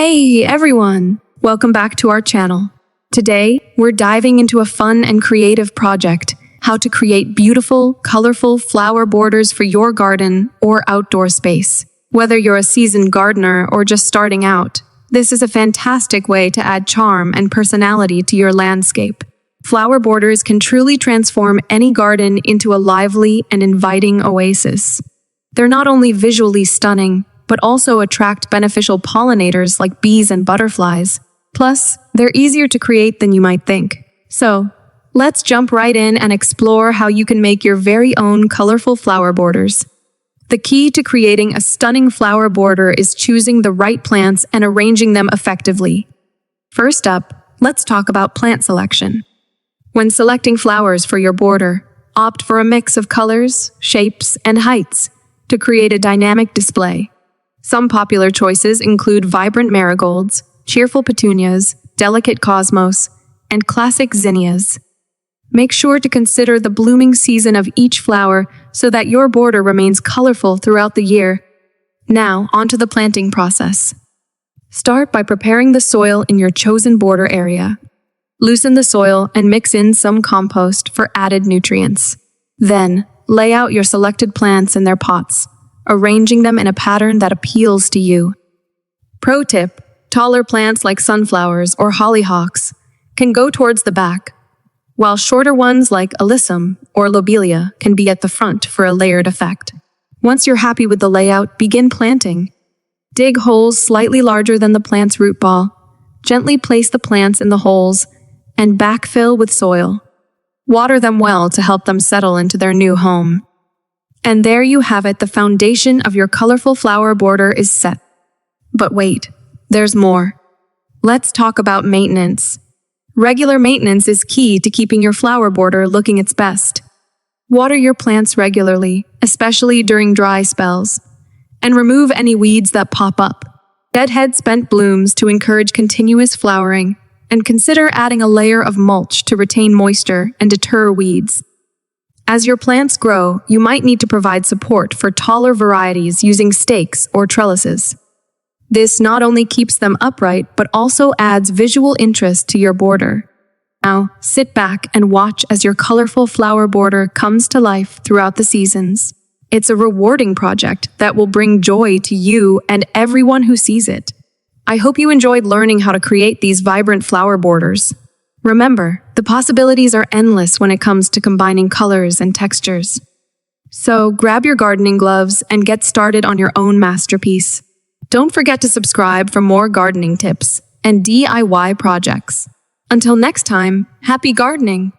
Hey everyone! Welcome back to our channel. Today, we're diving into a fun and creative project, how to create beautiful, colorful flower borders for your garden or outdoor space. Whether you're a seasoned gardener or just starting out, this is a fantastic way to add charm and personality to your landscape. Flower borders can truly transform any garden into a lively and inviting oasis. They're not only visually stunning, but also attract beneficial pollinators like bees and butterflies. Plus, they're easier to create than you might think. So, let's jump right in and explore how you can make your very own colorful flower borders. The key to creating a stunning flower border is choosing the right plants and arranging them effectively. First up, let's talk about plant selection. When selecting flowers for your border, opt for a mix of colors, shapes, and heights to create a dynamic display. Some popular choices include vibrant marigolds, cheerful petunias, delicate cosmos, and classic zinnias. Make sure to consider the blooming season of each flower so that your border remains colorful throughout the year. Now, onto the planting process. Start by preparing the soil in your chosen border area. Loosen the soil and mix in some compost for added nutrients. Then, lay out your selected plants in their pots, arranging them in a pattern that appeals to you. Pro tip: taller plants like sunflowers or hollyhocks can go towards the back, while shorter ones like alyssum or lobelia can be at the front for a layered effect. Once you're happy with the layout, begin planting. Dig holes slightly larger than the plant's root ball. Gently place the plants in the holes and backfill with soil. Water them well to help them settle into their new home. And there you have it, the foundation of your colorful flower border is set. But wait, there's more. Let's talk about maintenance. Regular maintenance is key to keeping your flower border looking its best. Water your plants regularly, especially during dry spells, and remove any weeds that pop up. Deadhead spent blooms to encourage continuous flowering, and consider adding a layer of mulch to retain moisture and deter weeds. As your plants grow, you might need to provide support for taller varieties using stakes or trellises. This not only keeps them upright, but also adds visual interest to your border. Now, sit back and watch as your colorful flower border comes to life throughout the seasons. It's a rewarding project that will bring joy to you and everyone who sees it. I hope you enjoyed learning how to create these vibrant flower borders. Remember, the possibilities are endless when it comes to combining colors and textures. So grab your gardening gloves and get started on your own masterpiece. Don't forget to subscribe for more gardening tips and DIY projects. Until next time, happy gardening!